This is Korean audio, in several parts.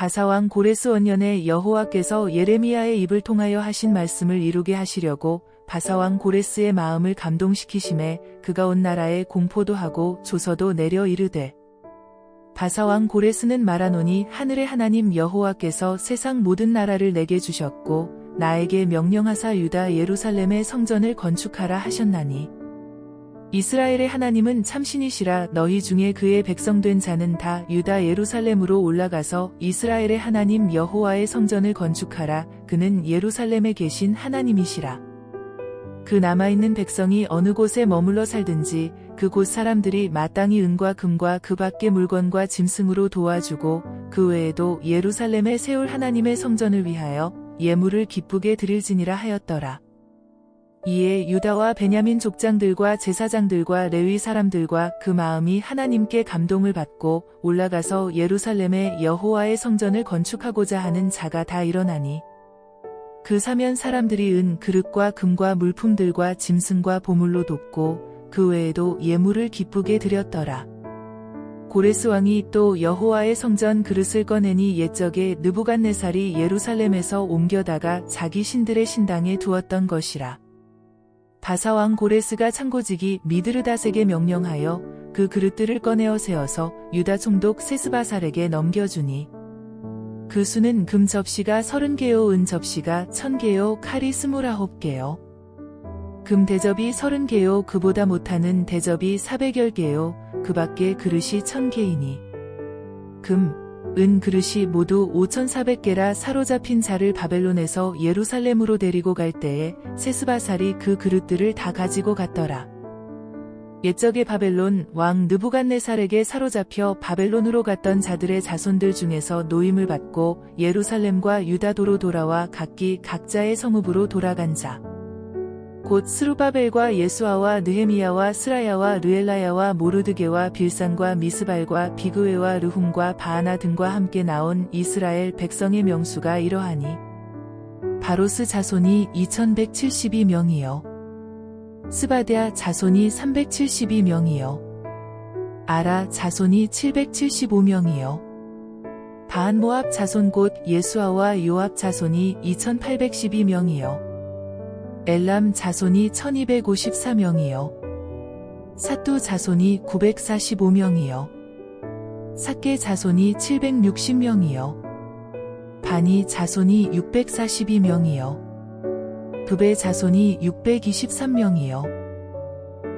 바사왕 고레스 원년에 여호와께서 예레미야의 입을 통하여 하신 말씀을 이루게 하시려고 바사왕 고레스의 마음을 감동시키심에 그가 온 나라에 공포도 하고 조서도 내려 이르되 바사왕 고레스는 말하노니 하늘의 하나님 여호와께서 세상 모든 나라를 내게 주셨고 나에게 명령하사 유다 예루살렘의 성전을 건축하라 하셨나니 이스라엘의 하나님은 참신이시라. 너희 중에 그의 백성된 자는 다 유다 예루살렘으로 올라가서 이스라엘의 하나님 여호와의 성전을 건축하라. 그는 예루살렘에 계신 하나님이시라. 그 남아있는 백성이 어느 곳에 머물러 살든지 그곳 사람들이 마땅히 은과 금과 그 밖의 물건과 짐승으로 도와주고 그 외에도 예루살렘에 세울 하나님의 성전을 위하여 예물을 기쁘게 드릴지니라 하였더라. 이에 유다와 베냐민 족장들과 제사장들과 레위 사람들과 그 마음이 하나님께 감동을 받고 올라가서 예루살렘에 여호와의 성전을 건축하고자 하는 자가 다 일어나니 그 사면 사람들이 은 그릇과 금과 물품들과 짐승과 보물로 돕고 그 외에도 예물을 기쁘게 드렸더라. 고레스 왕이 또 여호와의 성전 그릇을 꺼내니 옛적에 느부갓네살이 예루살렘에서 옮겨다가 자기 신들의 신당에 두었던 것이라. 바사왕 고레스가 창고지기 미드르닷에게 명령하여 그 그릇들을 꺼내어 세워서 유다 총독 세스바살에게 넘겨주니 그 수는 금 접시가 30개요 은 접시가 1000개요 칼이 29개요 금 대접이 30개요 그보다 못하는 대접이 400여개요 그 밖에 그릇이 1000개이니 금, 은 그릇이 모두 5400개라. 사로잡힌 자를 바벨론에서 예루살렘으로 데리고 갈 때에 세스바살이 그 그릇들을 다 가지고 갔더라. 옛적에 바벨론 왕 느부갓네살에게 사로잡혀 바벨론으로 갔던 자들의 자손들 중에서 노임을 받고 예루살렘과 유다도로 돌아와 각기 각자의 성읍으로 돌아간 자. 곧 스루바벨과 예수아와 느헤미야와 스라야와 르엘라야와 모르드게와 빌산과 미스발과 비그웨와 르훔과 바하나 등과 함께 나온 이스라엘 백성의 명수가 이러하니 바로스 자손이 2172명이요 스바드야 자손이 372명이요 아라 자손이 775명이요 바한모압 자손 곧 예수아와 요압 자손이 2812명이요 엘람 자손이 1254명이요 사뚜 자손이 945명이요 삭게 자손이 760명이요 바니 자손이 642명이요 부베 자손이 623명이요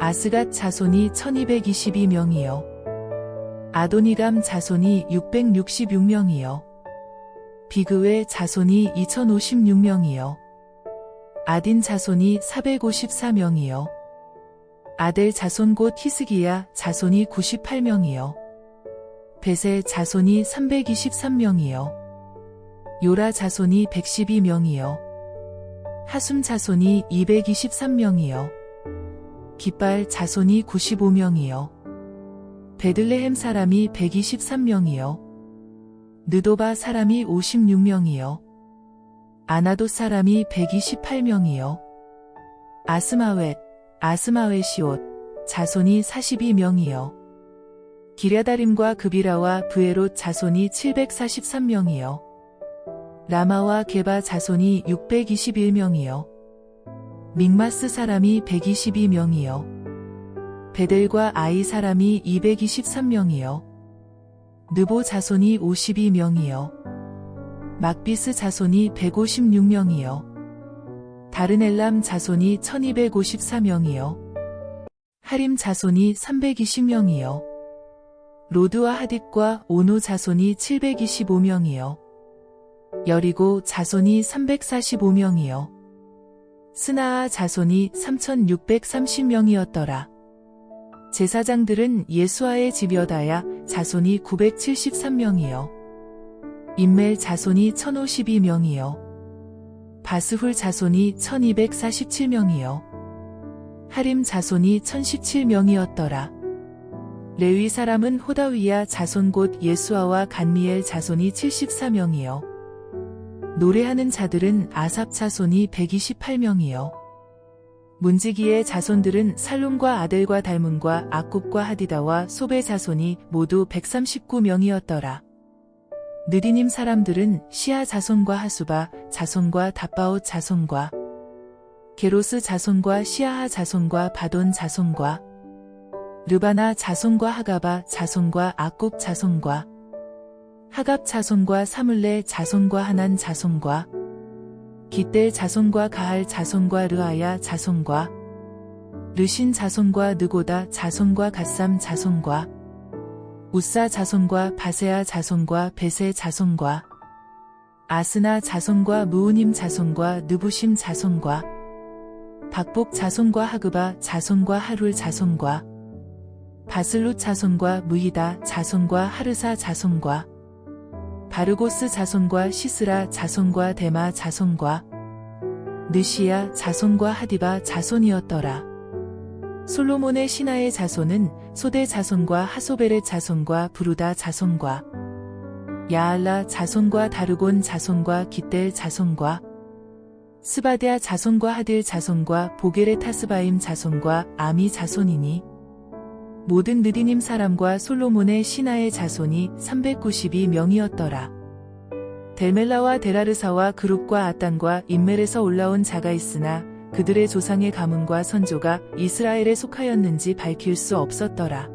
아스갓 자손이 1222명이요 아도니감 자손이 666명이요 비그웨 자손이 2056명이요 아딘 자손이 454명이요 아델 자손 곧 히스기야 자손이 98명이요 베세 자손이 323명이요 요라 자손이 112명이요 하숨 자손이 223명이요 깃발 자손이 95명이요 베들레헴 사람이 123명이요 느도바 사람이 56명이요 아나도 사람이 128명이요 아스마웻시옷 자손이 42명이요 기랴다림과 그비라와 브에롯 자손이 743명이요 라마와 게바 자손이 621명이요 믹마스 사람이 122명이요 베델과 아이 사람이 223명이요 느보 자손이 52명이요 막비스 자손이 156명이요 다른엘람 자손이 1254명이요 하림 자손이 320명이요 로드와 하딧과 오노 자손이 725명이요 여리고 자손이 345명이요 스나아 자손이 3630명이었더라. 제사장들은 예수아의 집 여다야 자손이 973명이요 임멜 자손이 1052명이요 바스훌 자손이 1247명이요 하림 자손이 1017명이었더라. 레위 사람은 호다위야 자손 곧 예수아와 간미엘 자손이 74명이요 노래하는 자들은 아삽 자손이 128명이요 문지기의 자손들은 살룸과 아델과 달문과 악굽과 하디다와 소베 자손이 모두 139명이었더라. 느디님 사람들은 시아 자손과 하수바 자손과 답바옷 자손과 게로스 자손과 시아하 자손과 바돈 자손과 르바나 자손과 하가바 자손과 악굽 자손과 하갑 자손과 사물레 자손과 하난 자손과 깃델 자손과 가할 자손과 르아야 자손과 르신 자손과 느고다 자손과 갓삼 자손과 우사 자손과 바세아 자손과 베세 자손과 아스나 자손과 무우님 자손과 느부심 자손과 박복 자손과 하그바 자손과 하룰 자손과 바슬룻 자손과 무히다 자손과 하르사 자손과 바르고스 자손과 시스라 자손과 데마 자손과 느시야 자손과 하디바 자손이었더라. 솔로몬의 신하의 자손은 소대 자손과 하소베렛 자손과 부르다 자손과 야알라 자손과 다르곤 자손과 깃델 자손과 스바데아 자손과 하딜 자손과 보게레 타스바임 자손과 아미 자손이니 모든 느디님 사람과 솔로몬의 신하의 자손이 392명이었더라. 델멜라와 데라르사와 그룹과 아단과 인멜에서 올라온 자가 있으나 그들의 조상의 가문과 선조가 이스라엘에 속하였는지 밝힐 수 없었더라.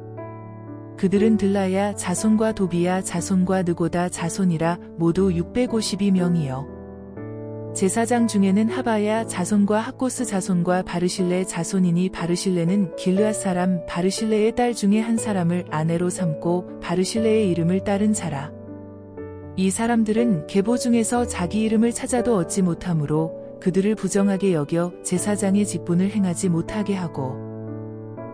그들은 들라야 자손과 도비야 자손과 느고다 자손이라 모두 652명이요. 제사장 중에는 하바야 자손과 학고스 자손과 바르실레 자손이니 바르실레는 길르앗 사람 바르실레의 딸 중에 한 사람을 아내로 삼고 바르실레의 이름을 따른 자라. 이 사람들은 계보 중에서 자기 이름을 찾아도 얻지 못하므로 그들을 부정하게 여겨 제사장의 직분을 행하지 못하게 하고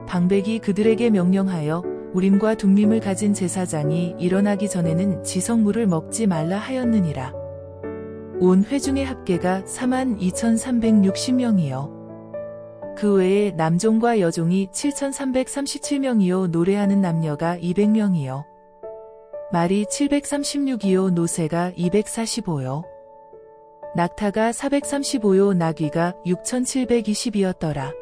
방백이 그들에게 명령하여 우림과 둠밈을 가진 제사장이 일어나기 전에는 지성물을 먹지 말라 하였느니라. 온 회중의 합계가 42,360명이요. 그 외에 남종과 여종이 7,337명이요. 노래하는 남녀가 200명이요. 말이 736이요. 노새가 245요. 낙타가 435요. 나귀가 6,720이었더라.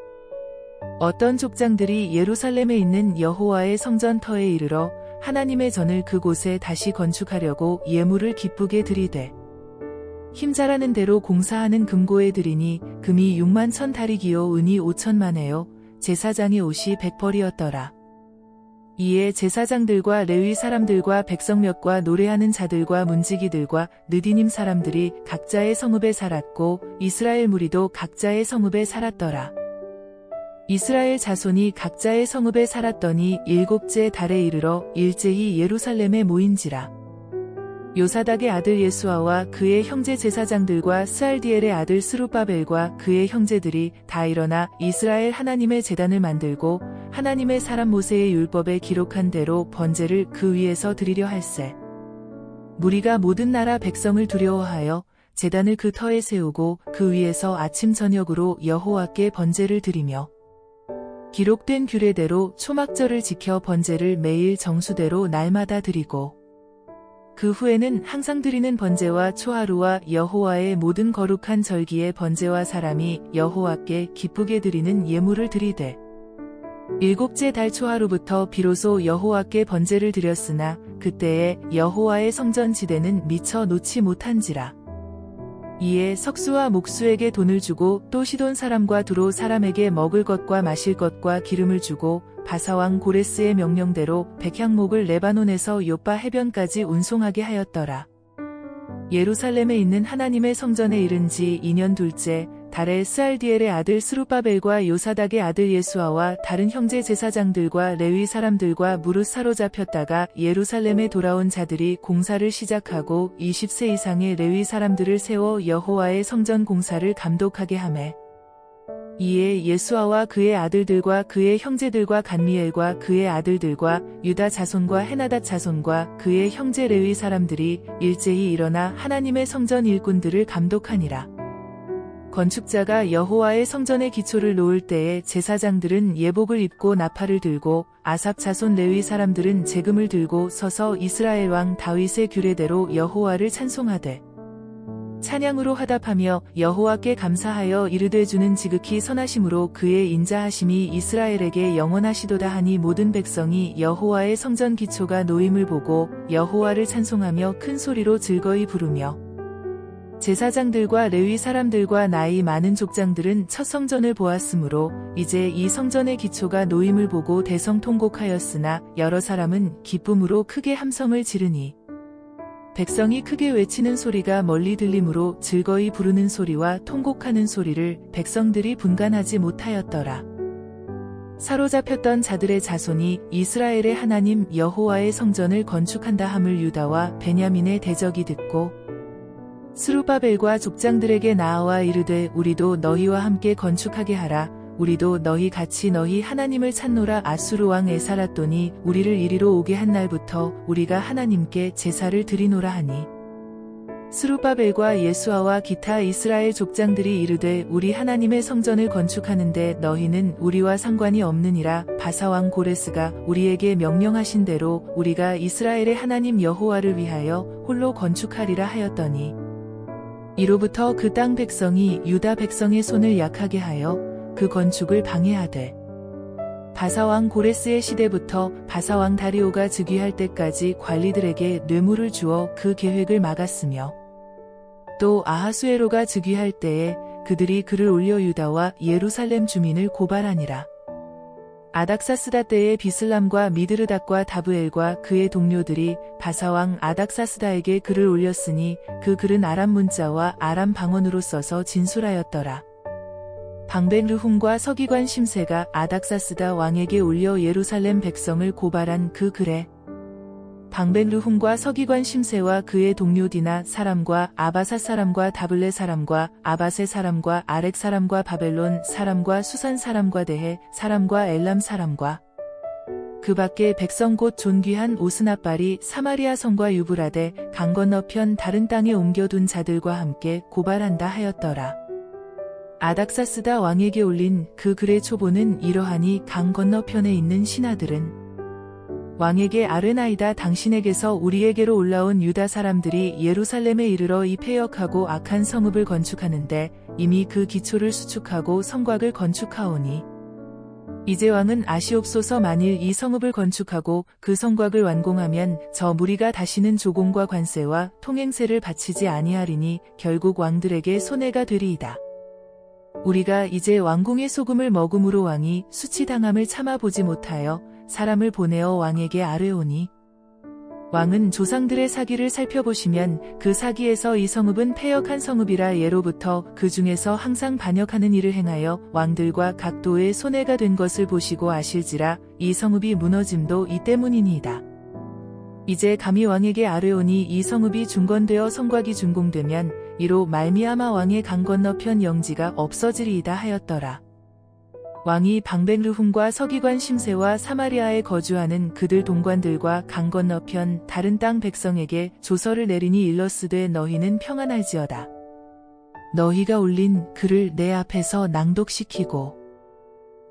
어떤 족장들이 예루살렘에 있는 여호와의 성전 터에 이르러 하나님의 전을 그곳에 다시 건축하려고 예물을 기쁘게 드리되 힘자라는 대로 공사하는 금고에 드리니 금이 6만 1,000다리기요 은이 5천만에요. 제사장의 옷이 100벌이었더라. 이에 제사장들과 레위 사람들과 백성몇과 노래하는 자들과 문지기들과 느디님 사람들이 각자의 성읍에 살았고 이스라엘 무리도 각자의 성읍에 살았더라. 이스라엘 자손이 각자의 성읍에 살았더니 7째 달에 이르러 일제히 예루살렘에 모인지라. 요사닥의 아들 예수아와 그의 형제 제사장들과 스알디엘의 아들 스룹바벨과 그의 형제들이 다 일어나 이스라엘 하나님의 제단을 만들고 하나님의 사람 모세의 율법에 기록한 대로 번제를 그 위에서 드리려 할세. 무리가 모든 나라 백성을 두려워하여 제단을 그 터에 세우고 그 위에서 아침 저녁으로 여호와께 번제를 드리며 기록된 규례대로 초막절을 지켜 번제를 매일 정수대로 날마다 드리고 그 후에는 항상 드리는 번제와 초하루와 여호와의 모든 거룩한 절기의 번제와 사람이 여호와께 기쁘게 드리는 예물을 드리되 7째 달 초하루부터 비로소 여호와께 번제를 드렸으나 그때에 여호와의 성전 지대는 미처 놓지 못한지라. 이에 석수와 목수에게 돈을 주고 또 시돈 사람과 두로 사람에게 먹을 것과 마실 것과 기름을 주고 바사왕 고레스의 명령대로 백향목을 레바논에서 요빠 해변까지 운송하게 하였더라. 예루살렘에 있는 하나님의 성전에 이른 지 2년 둘째 달에 스알디엘의 아들 스룹바벨과 요사닥의 아들 예수아와 다른 형제 제사장들과 레위 사람들과 무릇 사로잡혔다가 예루살렘에 돌아온 자들이 공사를 시작하고 20세 이상의 레위 사람들을 세워 여호와의 성전 공사를 감독하게 하매 이에 예수아와 그의 아들들과 그의 형제들과 간미엘과 그의 아들들과 유다 자손과 헤나닷 자손과 그의 형제 레위 사람들이 일제히 일어나 하나님의 성전 일꾼들을 감독하니라. 건축자가 여호와의 성전의 기초를 놓을 때에 제사장들은 예복을 입고 나팔을 들고 아삽 자손 레위 사람들은 제금을 들고 서서 이스라엘 왕 다윗의 규례대로 여호와를 찬송하되 찬양으로 화답하며 여호와께 감사하여 이르되 주는 지극히 선하심으로 그의 인자하심이 이스라엘에게 영원하시도다 하니 모든 백성이 여호와의 성전 기초가 놓임을 보고 여호와를 찬송하며 큰 소리로 즐거이 부르며 제사장들과 레위 사람들과 나이 많은 족장들은 첫 성전을 보았으므로 이제 이 성전의 기초가 놓임을 보고 대성통곡하였으나 여러 사람은 기쁨으로 크게 함성을 지르니 백성이 크게 외치는 소리가 멀리 들리므로 즐거이 부르는 소리와 통곡하는 소리를 백성들이 분간하지 못하였더라. 사로잡혔던 자들의 자손이 이스라엘의 하나님 여호와의 성전을 건축한다 함을 유다와 베냐민의 대적이 듣고 스룹바벨과 족장들에게 나아와 이르되 우리도 너희와 함께 건축하게 하라. 우리도 너희 같이 너희 하나님을 찾노라. 아수르 왕 에사라돈이 우리를 이리로 오게 한 날부터 우리가 하나님께 제사를 드리노라 하니 스룹바벨과 예수아와 기타 이스라엘 족장들이 이르되 우리 하나님의 성전을 건축하는데 너희는 우리와 상관이 없느니라. 바사 왕 고레스가 우리에게 명령하신 대로 우리가 이스라엘의 하나님 여호와를 위하여 홀로 건축하리라 하였더니 이로부터 그 땅 백성이 유다 백성의 손을 약하게 하여 그 건축을 방해하되 바사왕 고레스의 시대부터 바사왕 다리오가 즉위할 때까지 관리들에게 뇌물을 주어 그 계획을 막았으며 또 아하수에로가 즉위할 때에 그들이 글을 올려 유다와 예루살렘 주민을 고발하니라. 아닥사스다 때에 비슬람과 미드르닷과 다브엘과 그의 동료들이 바사왕 아닥사스다에게 글을 올렸으니 그 글은 아람 문자와 아람 방언으로 써서 진술하였더라. 방백르훔과 서기관 심세가 아닥사스다 왕에게 올려 예루살렘 백성을 고발한 그 글에 방백르훔과 서기관 심세와 그의 동료 디나 사람과 아바사 사람과 다블레 사람과 아바세 사람과 아렉 사람과 바벨론 사람과 수산 사람과 대해 사람과 엘람 사람과 그 밖에 백성 곧 존귀한 오스나발이 사마리아 성과 유브라데 강 건너편 다른 땅에 옮겨둔 자들과 함께 고발한다 하였더라. 아닥사스다 왕에게 올린 그 글의 초보는 이러하니 강 건너편에 있는 신하들은 왕에게 아뢰나이다. 당신에게서 우리에게로 올라온 유다 사람들이 예루살렘에 이르러 이 패역하고 악한 성읍을 건축하는데 이미 그 기초를 수축하고 성곽을 건축하오니 이제 왕은 아시옵소서. 만일 이 성읍을 건축하고 그 성곽을 완공하면 저 무리가 다시는 조공과 관세와 통행세를 바치지 아니하리니 결국 왕들에게 손해가 되리이다. 우리가 이제 왕궁의 소금을 먹음으로 왕이 수치당함을 참아보지 못하여 사람을 보내어 왕에게 아뢰오니 왕은 조상들의 사기를 살펴보시면 그 사기에서 이 성읍은 패역한 성읍이라 예로부터 그 중에서 항상 반역하는 일을 행하여 왕들과 각도의 손해가 된 것을 보시고 아실지라 이 성읍이 무너짐도 이 때문이니이다. 이제 감히 왕에게 아뢰오니 이 성읍이 중건되어 성곽이 준공되면 이로 말미암아 왕의 강 건너편 영지가 없어지리이다 하였더라. 왕이 방백르훔과 서기관 심세와 사마리아에 거주하는 그들 동관들과 강 건너편 다른 땅 백성에게 조서를 내리니 일러스되 너희는 평안할지어다. 너희가 올린 글을 내 앞에서 낭독시키고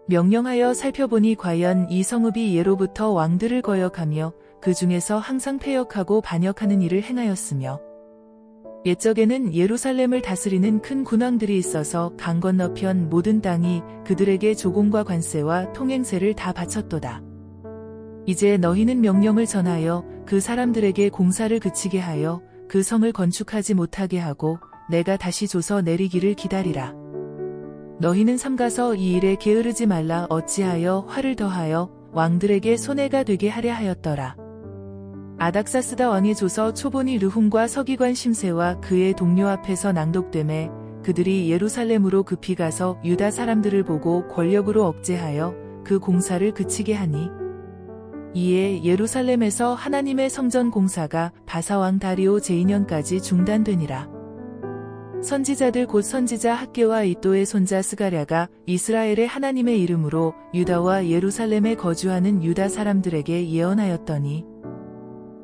명령하여 살펴보니 과연 이 성읍이 예로부터 왕들을 거역하며 그 중에서 항상 패역하고 반역하는 일을 행하였으며 옛적에는 예루살렘을 다스리는 큰 군왕들이 있어서 강 건너편 모든 땅이 그들에게 조공과 관세와 통행세를 다 바쳤도다. 이제 너희는 명령을 전하여 그 사람들에게 공사를 그치게 하여 그 성을 건축하지 못하게 하고 내가 다시 조서 내리기를 기다리라. 너희는 삼가서 이 일에 게으르지 말라. 어찌하여 화를 더하여 왕들에게 손해가 되게 하려 하였더라. 아닥사스다 왕의 조서 초본이 르훔과 서기관 심세와 그의 동료 앞에서 낭독되매 그들이 예루살렘으로 급히 가서 유다 사람들을 보고 권력으로 억제하여 그 공사를 그치게 하니 이에 예루살렘에서 하나님의 성전 공사가 바사왕 다리오 제2년까지 중단되니라. 선지자들 곧 선지자 학개와 이또의 손자 스가랴가 이스라엘의 하나님의 이름으로 유다와 예루살렘에 거주하는 유다 사람들에게 예언하였더니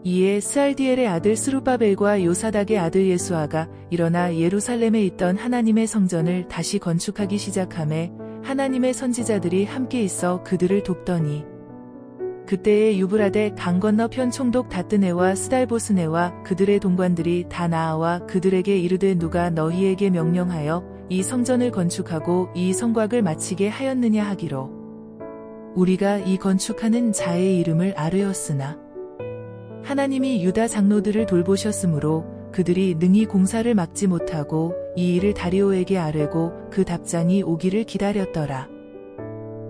이에 스알디엘의 아들 스룹바벨과 요사닥의 아들 예수아가 일어나 예루살렘에 있던 하나님의 성전을 다시 건축하기 시작하매 하나님의 선지자들이 함께 있어 그들을 돕더니 그때에 유브라데 강 건너편 총독 다뜨네와 스달보스네와 그들의 동관들이 다 나아와 그들에게 이르되 누가 너희에게 명령하여 이 성전을 건축하고 이 성곽을 마치게 하였느냐 하기로 우리가 이 건축하는 자의 이름을 아뢰었으나 하나님이 유다 장로들을 돌보셨으므로 그들이 능히 공사를 막지 못하고 이 일을 다리오에게 아뢰고 그 답장이 오기를 기다렸더라.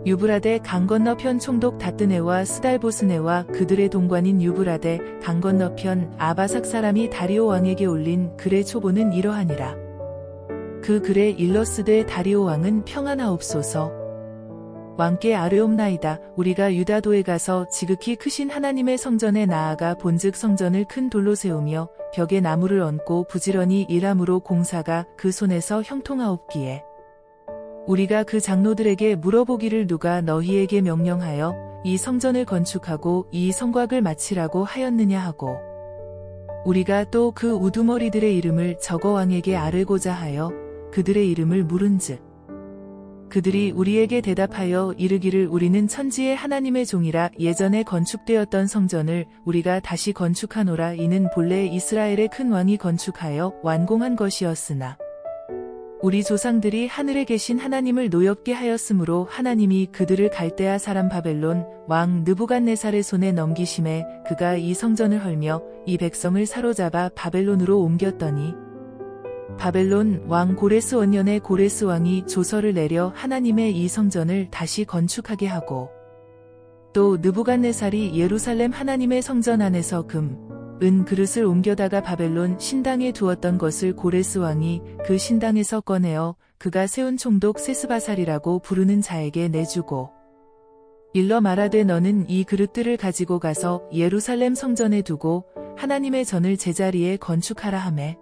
유브라데 강 건너편 총독 다뜨네와 스달보스네와 그들의 동관인 유브라데 강 건너편 아바삭 사람이 다리오 왕에게 올린 글의 초보는 이러하니라. 그 글에 일러스되 다리오 왕은 평안하옵소서. 왕께 아뢰옵나이다. 우리가 유다도에 가서 지극히 크신 하나님의 성전에 나아가 본즉 성전을 큰 돌로 세우며 벽에 나무를 얹고 부지런히 일함으로 공사가 그 손에서 형통하옵기에 우리가 그 장로들에게 물어보기를 누가 너희에게 명령하여 이 성전을 건축하고 이 성곽을 마치라고 하였느냐 하고 우리가 또 그 우두머리들의 이름을 적어 왕에게 아뢰고자 하여 그들의 이름을 물은즉 그들이 우리에게 대답하여 이르기를 우리는 천지의 하나님의 종이라 예전에 건축되었던 성전을 우리가 다시 건축하노라. 이는 본래 이스라엘의 큰 왕이 건축하여 완공한 것이었으나 우리 조상들이 하늘에 계신 하나님을 노엽게 하였으므로 하나님이 그들을 갈대아 사람 바벨론 왕 느부갓네살의 손에 넘기심에 그가 이 성전을 헐며 이 백성을 사로잡아 바벨론으로 옮겼더니 바벨론 왕 고레스 원년에 고레스 왕이 조서를 내려 하나님의 이 성전을 다시 건축하게 하고 또 느부갓네살이 예루살렘 하나님의 성전 안에서 금, 은 그릇을 옮겨다가 바벨론 신당에 두었던 것을 고레스 왕이 그 신당에서 꺼내어 그가 세운 총독 세스바살이라고 부르는 자에게 내주고 일러 말하되 너는 이 그릇들을 가지고 가서 예루살렘 성전에 두고 하나님의 전을 제자리에 건축하라 하매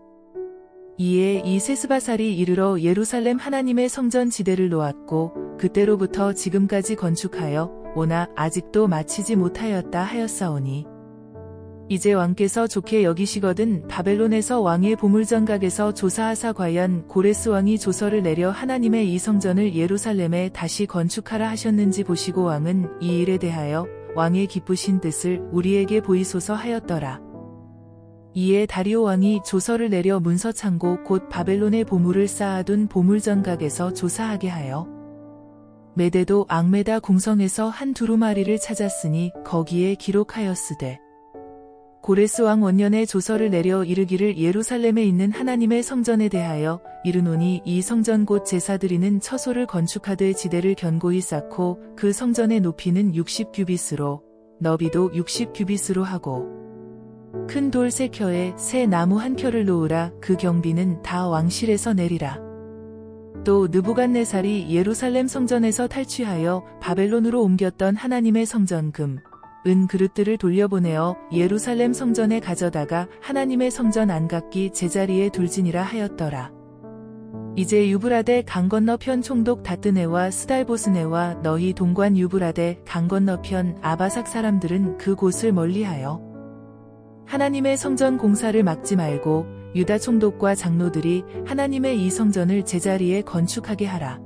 이에 이 세스바살이 이르러 예루살렘 하나님의 성전 지대를 놓았고 그때로부터 지금까지 건축하여 오나 아직도 마치지 못하였다 하였사오니 이제 왕께서 좋게 여기시거든 바벨론에서 왕의 보물전각에서 조사하사 과연 고레스 왕이 조서를 내려 하나님의 이 성전을 예루살렘에 다시 건축하라 하셨는지 보시고 왕은 이 일에 대하여 왕의 기쁘신 뜻을 우리에게 보이소서 하였더라. 이에 다리오 왕이 조서를 내려 문서창고 곧 바벨론의 보물을 쌓아둔 보물전각에서 조사하게 하여 메데도 앙메다 궁성에서 한 두루마리를 찾았으니 거기에 기록하였으되 고레스 왕 원년에 조서를 내려 이르기를 예루살렘에 있는 하나님의 성전에 대하여 이르노니 이 성전 곧 제사 드리는 처소를 건축하되 지대를 견고히 쌓고 그 성전의 높이는 60규빗으로 너비도 60규빗으로 하고 큰 돌 3켜에 새 나무 1켜를 놓으라. 그 경비는 다 왕실에서 내리라. 또 느부갓네살이 예루살렘 성전에서 탈취하여 바벨론으로 옮겼던 하나님의 성전 금, 은 그릇들을 돌려보내어 예루살렘 성전에 가져다가 하나님의 성전 안각기 제자리에 둘지니라 하였더라. 이제 유브라데 강 건너편 총독 다뜨네와 스달보스네와 너희 동관 유브라데 강 건너편 아바삭 사람들은 그 곳을 멀리하여 하나님의 성전 공사를 막지 말고 유다 총독과 장로들이 하나님의 이 성전을 제자리에 건축하게 하라.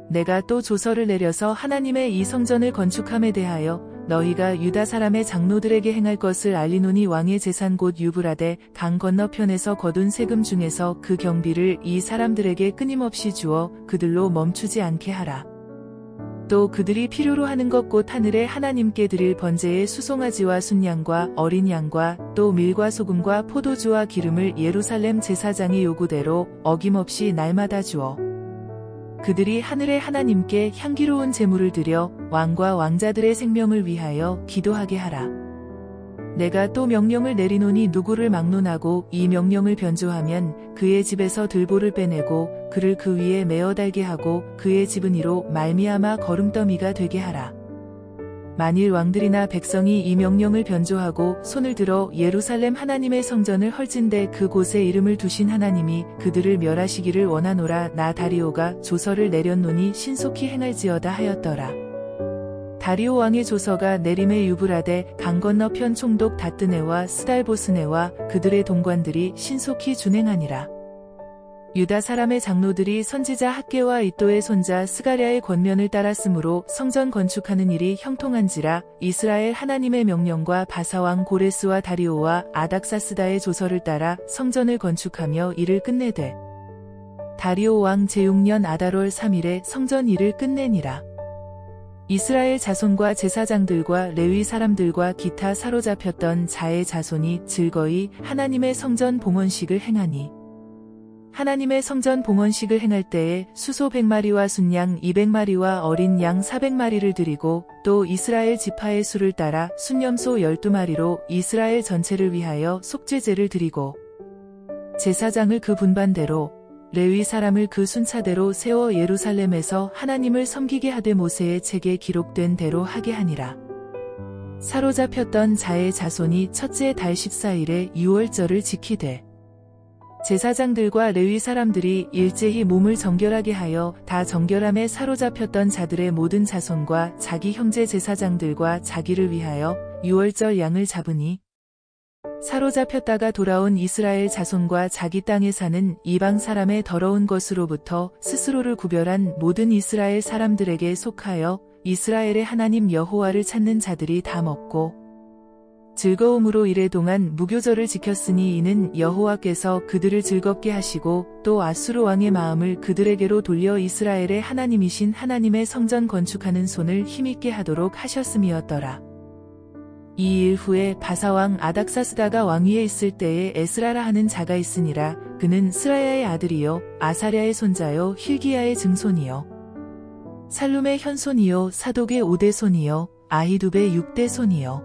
내가 또 조서를 내려서 하나님의 이 성전을 건축함에 대하여 너희가 유다 사람의 장로들에게 행할 것을 알리노니 왕의 재산 곧 유브라데 강 건너편에서 거둔 세금 중에서 그 경비를 이 사람들에게 끊임없이 주어 그들로 멈추지 않게 하라. 또 그들이 필요로 하는 것 곧 하늘의 하나님께 드릴 번제의 수송아지와 순양과 어린 양과 또 밀과 소금과 포도주와 기름을 예루살렘 제사장의 요구대로 어김없이 날마다 주어 그들이 하늘의 하나님께 향기로운 제물을 드려 왕과 왕자들의 생명을 위하여 기도하게 하라. 내가 또 명령을 내리노니 누구를 막론하고 이 명령을 변조하면 그의 집에서 들보를 빼내고 그를 그 위에 메어 달게 하고 그의 집은 이로 말미암아 거름더미가 되게 하라. 만일 왕들이나 백성이 이 명령을 변조하고 손을 들어 예루살렘 하나님의 성전을 헐진대 그곳에 이름을 두신 하나님이 그들을 멸하시기를 원하노라. 나 다리오가 조서를 내렸노니 신속히 행할지어다 하였더라. 다리오 왕의 조서가 내림의 유브라데 강 건너편 총독 다뜨네와 스달보스네와 그들의 동관들이 신속히 준행하니라. 유다 사람의 장로들이 선지자 학개와 이또의 손자 스가랴의 권면을 따랐으므로 성전 건축하는 일이 형통한지라. 이스라엘 하나님의 명령과 바사왕 고레스와 다리오와 아닥사스다의 조서를 따라 성전을 건축하며 일을 끝내되 다리오 왕 제6년 아달월 3일에 성전 일을 끝내니라. 이스라엘 자손과 제사장들과 레위 사람들과 기타 사로잡혔던 자의 자손이 즐거이 하나님의 성전 봉헌식을 행하니 하나님의 성전 봉헌식을 행할 때에 수소 100마리와 순양 200마리와 어린 양 400마리를 드리고 또 이스라엘 지파의 수를 따라 순염소 12마리로 이스라엘 전체를 위하여 속죄제를 드리고 제사장을 그 분반대로 레위 사람을 그 순차대로 세워 예루살렘에서 하나님을 섬기게 하되 모세의 책에 기록된 대로 하게 하니라. 사로잡혔던 자의 자손이 첫째 달 14일에 유월절을 지키되 제사장들과 레위 사람들이 일제히 몸을 정결하게 하여 다 정결함에 사로잡혔던 자들의 모든 자손과 자기 형제 제사장들과 자기를 위하여 유월절 양을 잡으니 사로잡혔다가 돌아온 이스라엘 자손과 자기 땅에 사는 이방 사람의 더러운 것으로부터 스스로를 구별한 모든 이스라엘 사람들에게 속하여 이스라엘의 하나님 여호와를 찾는 자들이 다 먹고 즐거움으로 이래 동안 무교절을 지켰으니 이는 여호와께서 그들을 즐겁게 하시고 또 아수르 왕의 마음을 그들에게로 돌려 이스라엘의 하나님이신 하나님의 성전 건축하는 손을 힘있게 하도록 하셨음이었더라. 이 일 후에 바사왕 아닥사스다가 왕위에 있을 때에 에스라라 하는 자가 있으니라. 그는 스라야의 아들이요 아사랴의 손자요 힐기야의 증손이요 살룸의 현손이요 사독의 5대 손이요 아히두베의 6대 손이요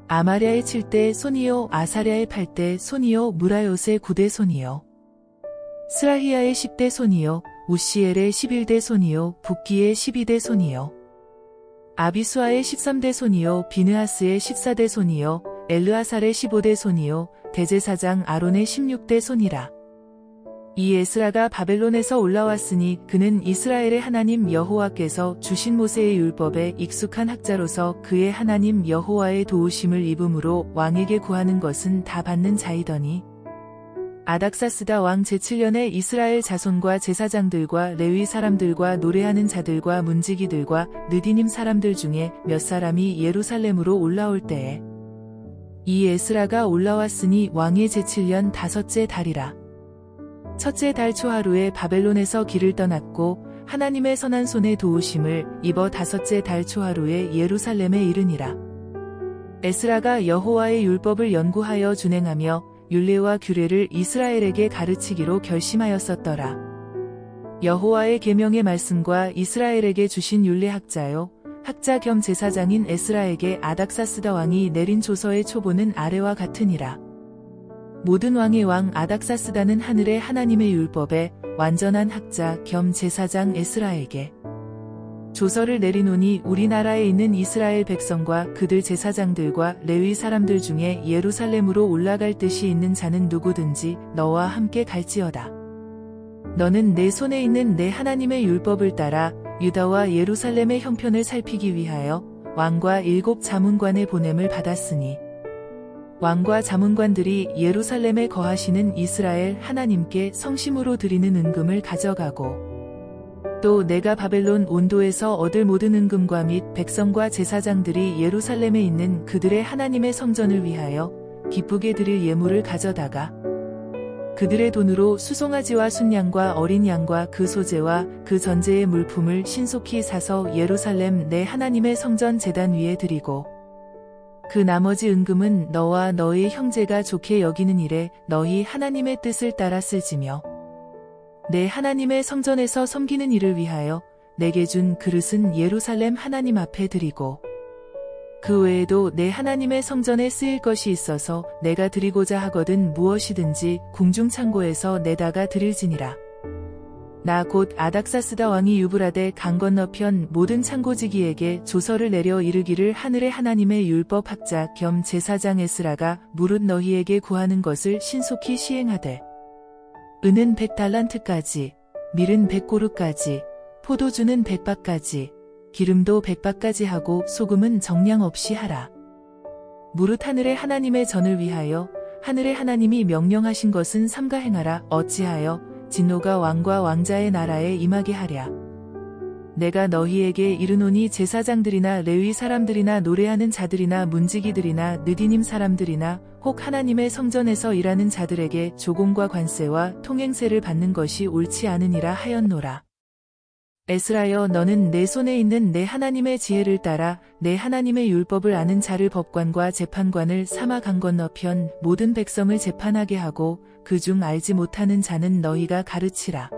아마랴의 7대 손이요 아사랴의 8대 손이요 무라요스의 9대 손이요 스라히야의 10대 손이요 우시엘의 11대 손이요 붓기의 12대 손이요 아비수아의 13대 손이요 비느하스의 14대 손이요 엘르아살의 15대 손이요 대제사장 아론의 16대 손이라. 이 에스라가 바벨론에서 올라왔으니 그는 이스라엘의 하나님 여호와께서 주신 모세의 율법에 익숙한 학자로서 그의 하나님 여호와의 도우심을 입음으로 왕에게 구하는 것은 다 받는 자이더니 아닥사스다 왕 제7년에 이스라엘 자손과 제사장들과 레위 사람들과 노래하는 자들과 문지기들과 느디님 사람들 중에 몇 사람이 예루살렘으로 올라올 때에 이 에스라가 올라왔으니 왕의 제7년 다섯째 달이라. 첫째 달 초하루에 바벨론에서 길을 떠났고 하나님의 선한 손의 도우심을 입어 다섯째 달 초하루에 예루살렘에 이르니라. 에스라가 여호와의 율법을 연구하여 준행하며 율례와 규례를 이스라엘에게 가르치기로 결심하였었더라. 여호와의 계명의 말씀과 이스라엘에게 주신 율례학자요 학자 겸 제사장인 에스라에게 아닥사스다 왕이 내린 조서의 초보는 아래와 같으니라. 모든 왕의 왕 아닥사스다는 하늘의 하나님의 율법에 완전한 학자 겸 제사장 에스라에게 조서를 내리노니 우리나라에 있는 이스라엘 백성과 그들 제사장들과 레위 사람들 중에 예루살렘으로 올라갈 뜻이 있는 자는 누구든지 너와 함께 갈지어다. 너는 내 손에 있는 내 하나님의 율법을 따라 유다와 예루살렘의 형편을 살피기 위하여 왕과 7 자문관의 보냄을 받았으니 왕과 자문관들이 예루살렘에 거하시는 이스라엘 하나님께 성심으로 드리는 은금을 가져가고 또 내가 바벨론 온도에서 얻을 모든 은금과 및 백성과 제사장들이 예루살렘에 있는 그들의 하나님의 성전을 위하여 기쁘게 드릴 예물을 가져다가 그들의 돈으로 수송아지와 순양과 어린 양과 그 소재와 그 전제의 물품을 신속히 사서 예루살렘 내 하나님의 성전 제단 위에 드리고 그 나머지 은금은 너와 너의 형제가 좋게 여기는 일에 너희 하나님의 뜻을 따라 쓸지며 내 하나님의 성전에서 섬기는 일을 위하여 내게 준 그릇은 예루살렘 하나님 앞에 드리고 그 외에도 내 하나님의 성전에 쓰일 것이 있어서 내가 드리고자 하거든 무엇이든지 궁중창고에서 내다가 드릴지니라. 나 곧 아닥사스다 왕이 유브라데 강 건너편 모든 창고지기에게 조서를 내려 이르기를 하늘의 하나님의 율법 학자 겸 제사장 에스라가 무릇 너희에게 구하는 것을 신속히 시행하되 은은 100달란트까지 밀은 100고루까지 포도주는 100바까지 기름도 100바까지 하고 소금은 정량 없이 하라. 무릇 하늘의 하나님의 전을 위하여 하늘의 하나님이 명령하신 것은 삼가 행하라. 어찌하여 진노가 왕과 왕자의 나라에 임하게 하랴. 내가 너희에게 이르노니 제사장들이나 레위 사람들이나 노래하는 자들이나 문지기들이나 느디님 사람들이나 혹 하나님의 성전에서 일하는 자들에게 조공과 관세와 통행세를 받는 것이 옳지 않으니라 하였노라. 에스라여, 너는 내 손에 있는 내 하나님의 지혜를 따라 내 하나님의 율법을 아는 자를 법관과 재판관을 삼아 강 건너편 모든 백성을 재판하게 하고 그중 알지 못하는 자는 너희가 가르치라.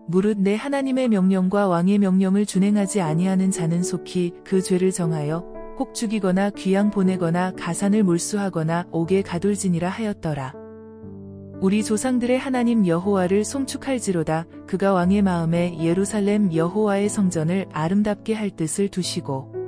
무릇 내 하나님의 명령과 왕의 명령을 준행하지 아니하는 자는 속히 그 죄를 정하여 혹 죽이거나 귀양 보내거나 가산을 몰수하거나 옥에 가둘지니라 하였더라. 우리 조상들의 하나님 여호와를 송축할지로다. 그가 왕의 마음에 예루살렘 여호와의 성전을 아름답게 할 뜻을 두시고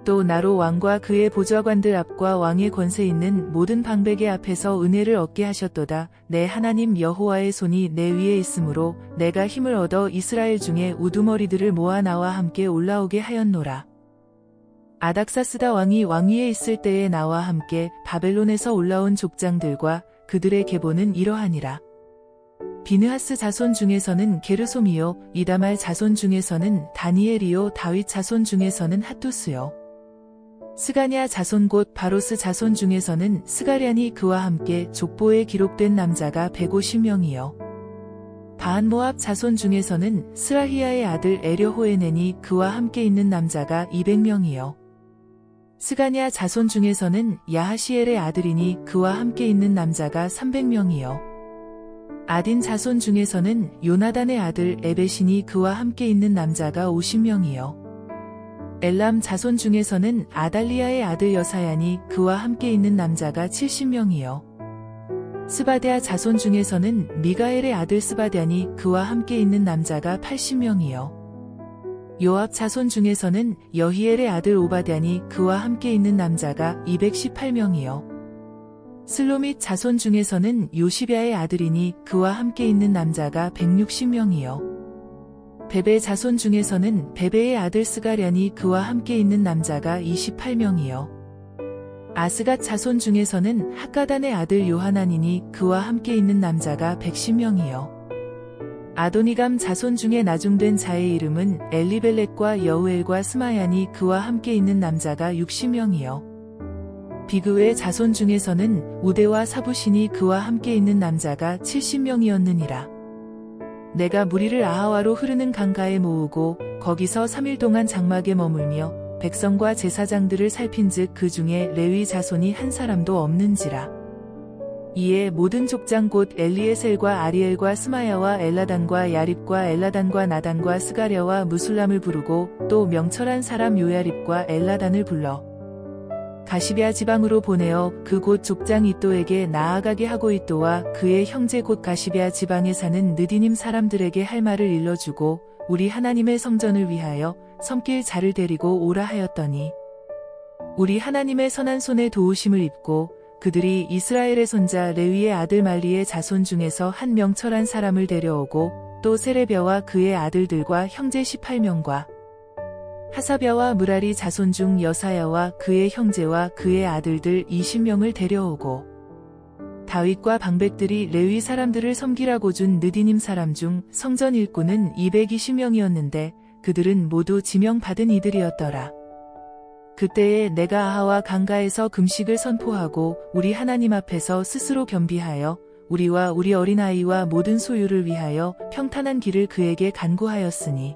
또 나로 왕과 그의 보좌관들 앞과 왕의 권세 있는 모든 방백의 앞에서 은혜를 얻게 하셨도다. 내 하나님 여호와의 손이 내 위에 있으므로 내가 힘을 얻어 이스라엘 중에 우두머리들을 모아 나와 함께 올라오게 하였노라. 아닥사스다 왕이 왕위에 있을 때에 나와 함께 바벨론에서 올라온 족장들과 그들의 계보는 이러하니라. 비느하스 자손 중에서는 게르솜이요, 이다말 자손 중에서는 다니엘이요, 다윗 자손 중에서는 핫두스요. 스가냐 자손 곧 바로스 자손 중에서는 스가랴니 그와 함께 족보에 기록된 남자가 150명이요. 바한모압 자손 중에서는 스라히야의 아들 에려호에넨이 그와 함께 있는 남자가 200명이요. 스가냐 자손 중에서는 야하시엘의 아들이니 그와 함께 있는 남자가 300명이요. 아딘 자손 중에서는 요나단의 아들 에벳이니 그와 함께 있는 남자가 50명이요. 엘람 자손 중에서는 아달리아의 아들 여사야니 그와 함께 있는 남자가 70명이요. 스바데아 자손 중에서는 미가엘의 아들 스바데아니 그와 함께 있는 남자가 80명이요. 요압 자손 중에서는 여히엘의 아들 오바댜니 그와 함께 있는 남자가 218명이요. 슬로밋 자손 중에서는 요시랴의 아들이니 그와 함께 있는 남자가 160명이요. 베베 자손 중에서는 베베의 아들 스가랴니 그와 함께 있는 남자가 28명이요. 아스갓 자손 중에서는 학가단의 아들 요하나니니 그와 함께 있는 남자가 110명이요. 아도니감 자손 중에 나중된 자의 이름은 엘리벨렛과 여우엘과 스마야니 그와 함께 있는 남자가 60명이요. 비그의 자손 중에서는 우데와 사부시니 그와 함께 있는 남자가 70명이었느니라. 내가 무리를 아하와로 흐르는 강가에 모으고 거기서 3일 동안 장막에 머물며 백성과 제사장들을 살핀즉 그 중에 레위 자손이 한 사람도 없는지라. 이에 모든 족장 곧 엘리에셀과 아리엘과 스마야와 엘라단과 야립과 엘라단과 나단과 스가랴와 무술람을 부르고 또 명철한 사람 요야립과 엘라단을 불러 가시비아 지방으로 보내어 그 곧 족장 이또에게 나아가게 하고 이또와 그의 형제 곧 가시비아 지방에 사는 느디님 사람들에게 할 말을 일러주고 우리 하나님의 성전을 위하여 섬길 자를 데리고 오라 하였더니 우리 하나님의 선한 손에 도우심을 입고 그들이 이스라엘의 손자 레위의 아들 말리의 자손 중에서 한 명철한 사람을 데려오고 또 세레벼와 그의 아들들과 형제 18명과 하사벼와 무라리 자손 중 여사야와 그의 형제와 그의 아들들 20명을 데려오고 다윗과 방백들이 레위 사람들을 섬기라고 준 느디님 사람 중 성전 일꾼은 220명이었는데 그들은 모두 지명받은 이들이었더라. 그때에 내가 아하와 강가에서 금식을 선포하고 우리 하나님 앞에서 스스로 겸비하여 우리와 우리 어린아이와 모든 소유를 위하여 평탄한 길을 그에게 간구하였으니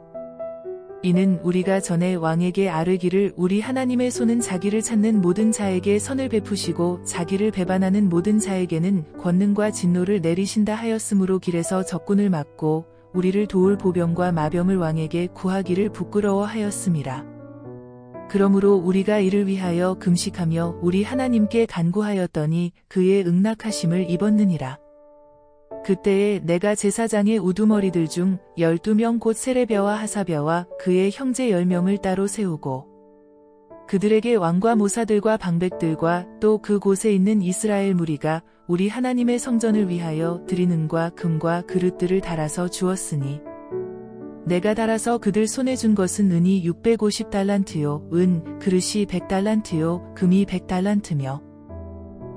이는 우리가 전에 왕에게 아뢰기를 우리 하나님의 손은 자기를 찾는 모든 자에게 선을 베푸시고 자기를 배반하는 모든 자에게는 권능과 진노를 내리신다 하였으므로 길에서 적군을 막고 우리를 도울 보병과 마병을 왕에게 구하기를 부끄러워하였음이라. 그러므로 우리가 이를 위하여 금식하며 우리 하나님께 간구하였더니 그의 응낙하심을 입었느니라. 그때에 내가 제사장의 우두머리들 중 12명 곧 세레벼와 하사벼와 그의 형제 10명을 따로 세우고 그들에게 왕과 모사들과 방백들과 또 그곳에 있는 이스라엘 무리가 우리 하나님의 성전을 위하여 드리는과 금과 그릇들을 달아서 주었으니 내가 달아서 그들 손에 준 것은 은이 650달란트요 은 그릇이 100달란트요 금이 100달란트며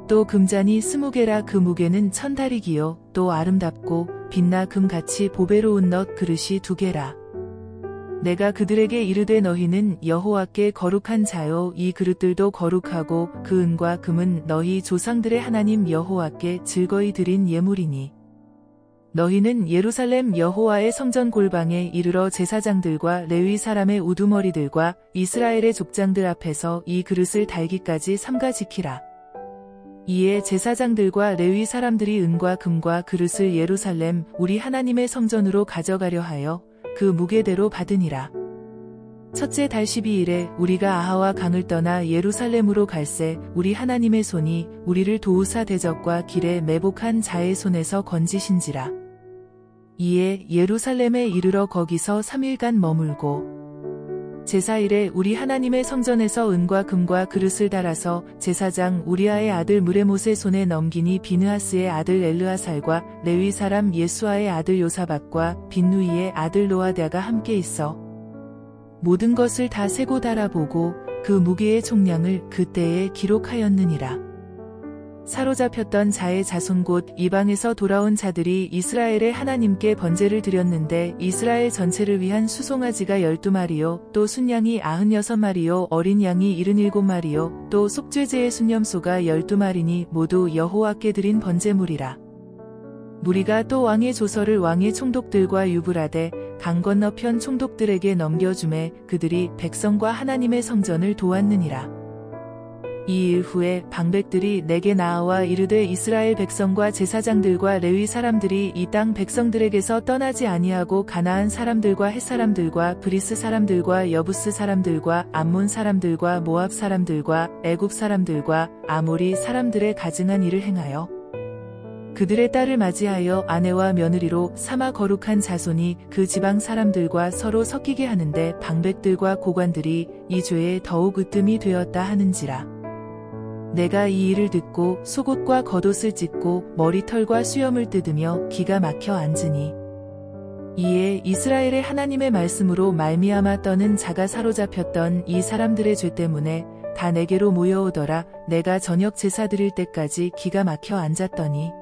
또 금잔이 20개라 그 무게는 1000다리기요 또 아름답고 빛나 금같이 보배로운 넛 그릇이 2개라. 내가 그들에게 이르되 너희는 여호와께 거룩한 자요 이 그릇들도 거룩하고 그 은과 금은 너희 조상들의 하나님 여호와께 즐거이 드린 예물이니 너희는 예루살렘 여호와의 성전 골방에 이르러 제사장들과 레위 사람의 우두머리들과 이스라엘의 족장들 앞에서 이 그릇을 달기까지 삼가 지키라. 이에 제사장들과 레위 사람들이 은과 금과 그릇을 예루살렘 우리 하나님의 성전으로 가져가려 하여 그 무게대로 받으니라. 첫째 달 12일에 우리가 아하와 강을 떠나 예루살렘으로 갈새 우리 하나님의 손이 우리를 도우사 대적과 길에 매복한 자의 손에서 건지신지라. 이에 예루살렘에 이르러 거기서 3일간 머물고 제4일에 우리 하나님의 성전에서 은과 금과 그릇을 달아서 제사장 우리아의 아들 무레못의 손에 넘기니 비느하스의 아들 엘르아살과 레위 사람 예수아의 아들 요사박과 빈누이의 아들 노아랴가 함께 있어 모든 것을 다 세고 달아보고 그 무게의 총량을 그때에 기록하였느니라. 사로잡혔던 자의 자손 곧 이방에서 돌아온 자들이 이스라엘의 하나님께 번제를 드렸는데 이스라엘 전체를 위한 수송아지가 12마리요 또 순양이 96마리요 어린 양이 77마리요 또 속죄제의 순염소가 12마리니 모두 여호와께 드린 번제물이라. 무리가 또 왕의 조서를 왕의 총독들과 유브라데 강 건너편 총독들에게 넘겨주매 그들이 백성과 하나님의 성전을 도왔느니라. 이 일 후에 방백들이 내게 나아와 이르되 이스라엘 백성과 제사장들과 레위 사람들이 이 땅 백성들에게서 떠나지 아니하고 가나안 사람들과 헷 사람들과 브리스 사람들과 여부스 사람들과 암몬 사람들과 모압 사람들과 애굽 사람들과 아모리 사람들의 가증한 일을 행하여 그들의 딸을 맞이하여 아내와 며느리로 삼아 거룩한 자손이 그 지방 사람들과 서로 섞이게 하는데 방백들과 고관들이 이 죄에 더욱 으뜸이 되었다 하는지라. 내가 이 일을 듣고 속옷과 겉옷을 찢고 머리털과 수염을 뜯으며 기가 막혀 앉으니 이에 이스라엘의 하나님의 말씀으로 말미암아 떠는 자가 사로잡혔던 이 사람들의 죄 때문에 다 내게로 모여오더라. 내가 저녁 제사 드릴 때까지 기가 막혀 앉았더니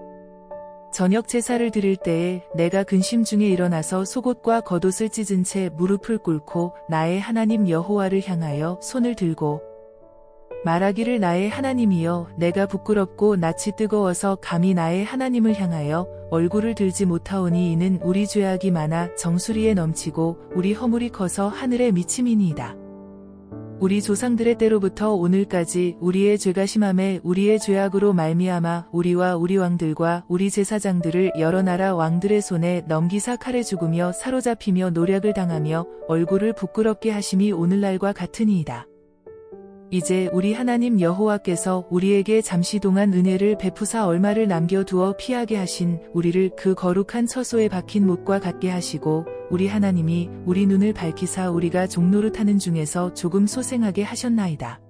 저녁 제사를 드릴 때에 내가 근심 중에 일어나서 속옷과 겉옷을 찢은 채 무릎을 꿇고 나의 하나님 여호와를 향하여 손을 들고 말하기를 나의 하나님이여 내가 부끄럽고 낯이 뜨거워서 감히 나의 하나님을 향하여 얼굴을 들지 못하오니 이는 우리 죄악이 많아 정수리에 넘치고 우리 허물이 커서 하늘에 미침이니이다. 우리 조상들의 때로부터 오늘까지 우리의 죄가 심함에 우리의 죄악으로 말미암아 우리와 우리 왕들과 우리 제사장들을 여러 나라 왕들의 손에 넘기사 칼에 죽으며 사로잡히며 노략을 당하며 얼굴을 부끄럽게 하심이 오늘날과 같으니이다. 이제 우리 하나님 여호와께서 우리에게 잠시 동안 은혜를 베푸사 얼마를 남겨두어 피하게 하신 우리를 그 거룩한 처소에 박힌 못과 같게 하시고 우리 하나님이 우리 눈을 밝히사 우리가 종노릇하는 중에서 조금 소생하게 하셨나이다.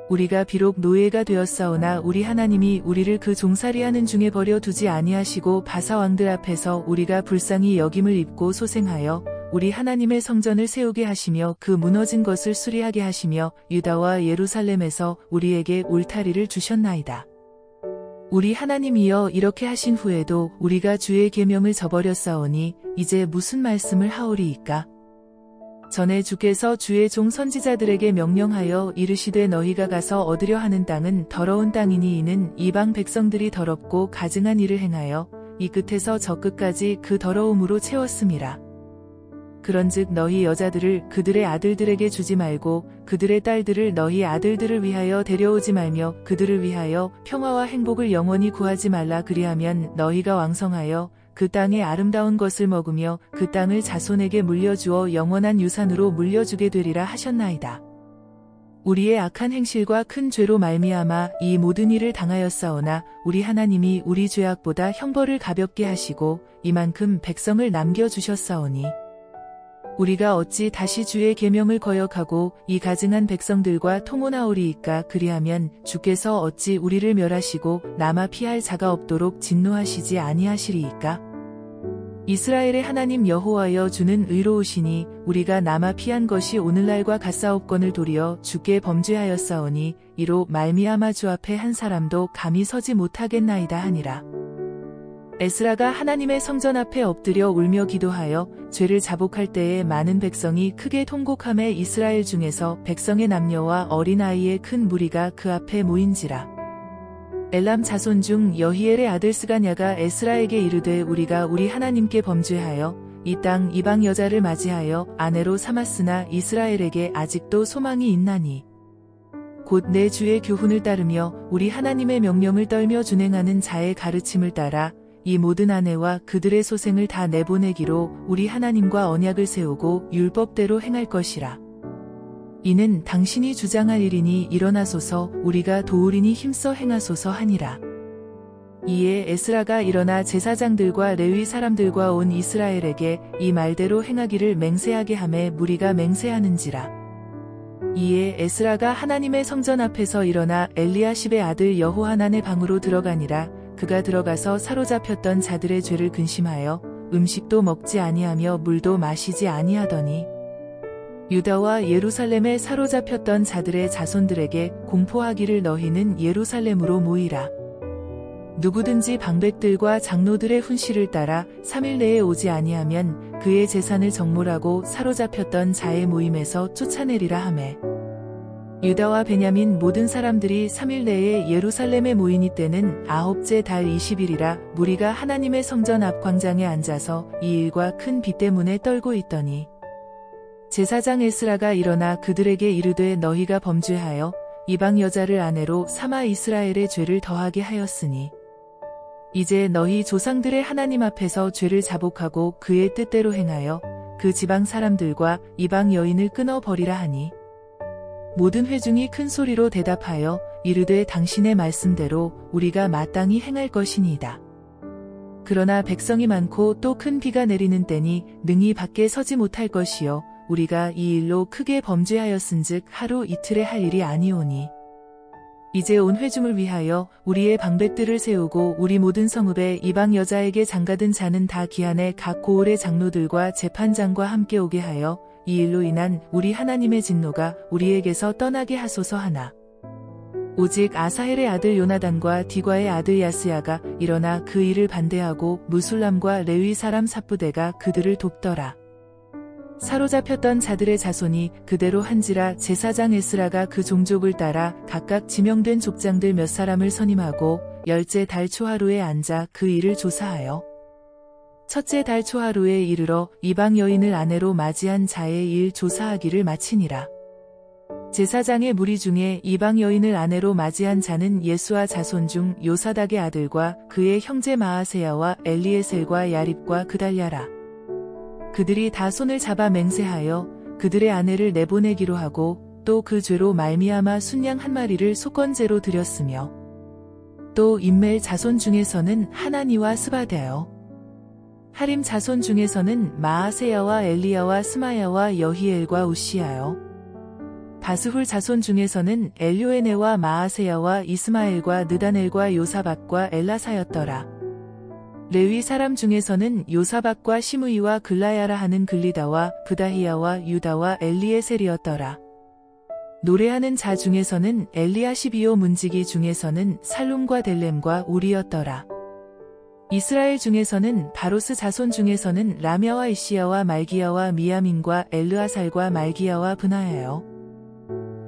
우리가 비록 노예가 되었사오나 우리 하나님이 우리를 그 종살이하는 중에 버려두지 아니하시고 바사 왕들 앞에서 우리가 불쌍히 여김을 입고 소생하여 우리 하나님의 성전을 세우게 하시며 그 무너진 것을 수리하게 하시며 유다와 예루살렘에서 우리에게 울타리를 주셨나이다. 우리 하나님이여 이렇게 하신 후에도 우리가 주의 계명을 저버렸사오니 이제 무슨 말씀을 하오리이까? 전에 주께서 주의 종 선지자들에게 명령하여 이르시되 너희가 가서 얻으려 하는 땅은 더러운 땅이니 이는 이방 백성들이 더럽고 가증한 일을 행하여 이 끝에서 저 끝까지 그 더러움으로 채웠음이라. 그런즉 너희 여자들을 그들의 아들들에게 주지 말고 그들의 딸들을 너희 아들들을 위하여 데려오지 말며 그들을 위하여 평화와 행복을 영원히 구하지 말라. 그리하면 너희가 왕성하여 그 땅의 아름다운 것을 먹으며 그 땅을 자손에게 물려주어 영원한 유산으로 물려주게 되리라 하셨나이다. 우리의 악한 행실과 큰 죄로 말미암아 이 모든 일을 당하였사오나 우리 하나님이 우리 죄악보다 형벌을 가볍게 하시고 이만큼 백성을 남겨주셨사오니 우리가 어찌 다시 주의 계명을 거역하고 이 가증한 백성들과 통혼하오리이까? 그리하면 주께서 어찌 우리를 멸하시고 남아 피할 자가 없도록 진노하시지 아니하시리이까? 이스라엘의 하나님 여호와여 주는 의로우시니 우리가 남아 피한 것이 오늘날과 같사옵건을 도리어 주께 범죄하였사오니 이로 말미암아 주 앞에 한 사람도 감히 서지 못하겠나이다 하니라. 에스라가 하나님의 성전 앞에 엎드려 울며 기도하여 죄를 자복할 때에 많은 백성이 크게 통곡하매 이스라엘 중에서 백성의 남녀와 어린아이의 큰 무리가 그 앞에 모인지라. 엘람 자손 중 여히엘의 아들 스가냐가 에스라에게 이르되 우리가 우리 하나님께 범죄하여 이 땅 이방 여자를 맞이하여 아내로 삼았으나 이스라엘에게 아직도 소망이 있나니 곧 내 주의 교훈을 따르며 우리 하나님의 명령을 떨며 준행하는 자의 가르침을 따라 이 모든 아내와 그들의 소생을 다 내보내기로 우리 하나님과 언약을 세우고 율법대로 행할 것이라. 이는 당신이 주장할 일이니 일어나소서 우리가 도우리니 힘써 행하소서 하니라. 이에 에스라가 일어나 제사장들과 레위 사람들과 온 이스라엘에게 이 말대로 행하기를 맹세하게 하매 무리가 맹세하는지라. 이에 에스라가 하나님의 성전 앞에서 일어나 엘리야십의 아들 여호하난의 방으로 들어가니라. 그가 들어가서 사로잡혔던 자들의 죄를 근심하여 음식도 먹지 아니하며 물도 마시지 아니하더니 유다와 예루살렘에 사로잡혔던 자들의 자손들에게 공포하기를 너희는 예루살렘으로 모이라. 누구든지 방백들과 장로들의 훈시를 따라 3일 내에 오지 아니하면 그의 재산을 정몰하고 사로잡혔던 자의 모임에서 쫓아내리라 하매 유다와 베냐민 모든 사람들이 3일 내에 예루살렘에 모이니 때는 9째 달 20일이라 무리가 하나님의 성전 앞 광장에 앉아서 이 일과 큰 비 때문에 떨고 있더니 제사장 에스라가 일어나 그들에게 이르되 너희가 범죄하여 이방 여자를 아내로 삼아 이스라엘의 죄를 더하게 하였으니 이제 너희 조상들의 하나님 앞에서 죄를 자복하고 그의 뜻대로 행하여 그 지방 사람들과 이방 여인을 끊어버리라 하니 모든 회중이 큰 소리로 대답하여 이르되 당신의 말씀대로 우리가 마땅히 행할 것이니이다. 그러나 백성이 많고 또 큰 비가 내리는 때니 능히 밖에 서지 못할 것이요 우리가 이 일로 크게 범죄하였은즉 하루 이틀에 할 일이 아니오니 이제 온 회중을 위하여 우리의 방백들을 세우고 우리 모든 성읍에 이방 여자에게 장가든 자는 다 기한에 각 고을의 장로들과 재판장과 함께 오게 하여 이 일로 인한 우리 하나님의 진노가 우리에게서 떠나게 하소서 하나. 오직 아사헬의 아들 요나단과 디과의 아들 야스야가 일어나 그 일을 반대하고 무술람과 레위 사람 삽부대가 그들을 돕더라. 사로잡혔던 자들의 자손이 그대로 한지라 제사장 에스라가 그 종족을 따라 각각 지명된 족장들 몇 사람을 선임하고 10째 달 초하루에 앉아 그 일을 조사하여 첫째 달 초하루에 이르러 이방 여인을 아내로 맞이한 자의 일 조사하기를 마치니라. 제사장의 무리 중에 이방 여인을 아내로 맞이한 자는 예수아 자손 중 요사닥의 아들과 그의 형제 마아세야와 엘리에셀과 야립과 그달랴라. 그들이 다 손을 잡아 맹세하여 그들의 아내를 내보내기로 하고 또 그 죄로 말미암아 순양 한 마리를 속건제로 드렸으며 또 임멜 자손 중에서는 하나니와 스바데요 하림 자손 중에서는 마아세야와 엘리야와 스마야와 여히엘과 우시야요 바스훌 자손 중에서는 엘요에네와 마아세야와 이스마엘과 느다넬과 요사밧과 엘라사였더라. 레위 사람 중에서는 요사밧과 시므이와 글라야라 하는 글리다와 브다히야와 유다와 엘리에셀이었더라. 노래하는 자 중에서는 엘리야시비오 문지기 중에서는 살룸과 델렘과 우리였더라. 이스라엘 중에서는 바로스 자손 중에서는 라мя와 이시야와 말기야와 미야민과 엘르아살과 말기야와 브나야요.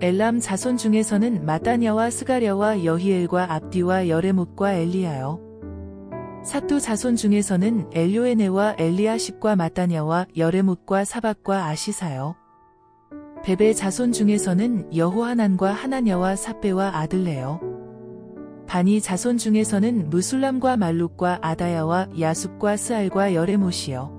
엘람 자손 중에서는 마따냐와 스가랴와 여히엘과 압디와 여레못과 엘리야요. 사뚜 자손 중에서는 엘요에네와 엘리아십과 마따냐와 여레못과 사박과 아시사요. 베베 자손 중에서는 여호하난과 하나냐와 삽베와 아들레요. 바니 자손 중에서는 무술람과 말룩과 아다야와 야숲과 스알과 여레못이요.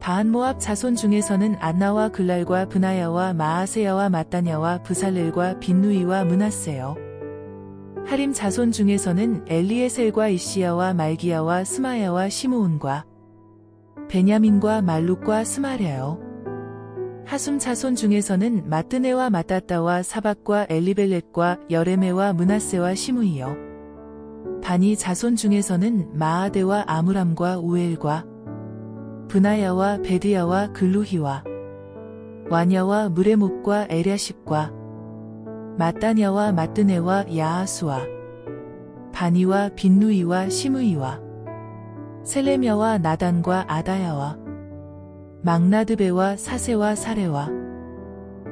바한모압 자손 중에서는 안나와 글랄과 브나야와 마아세야와 마따냐와 브살렐과 빈누이와 므낫세요. 하림 자손 중에서는 엘리에셀과 이시야와 말기야와 스마야와 시므온과 베냐민과 말룩과 스마랴요. 하숨 자손 중에서는 마뜨네와 마따따와 사박과 엘리벨렛과 여레메와 므낫세와 시므이요. 바니 자손 중에서는 마아데와 아므람과 우엘과 브나야와 베드야와 글루히와 와냐와 무레못과 에랴십과 마따냐와 마뜨네와 야하수와 바니와 빈누이와 시므이와 셀레미아와 나단과 아다야와 막나드베와 사세와 사레와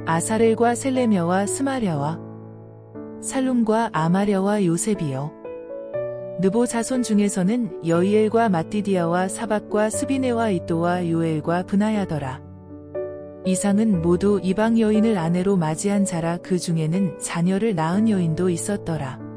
아사렐과 셀레미아와 스마랴와 살룸과 아마랴와 요셉이요. 느보 자손 중에서는 여이엘과 마띠디아와 사박과 스비네와 이또와 요엘과 브나야더라. 이상은 모두 이방 여인을 아내로 맞이한 자라. 그 중에는 자녀를 낳은 여인도 있었더라.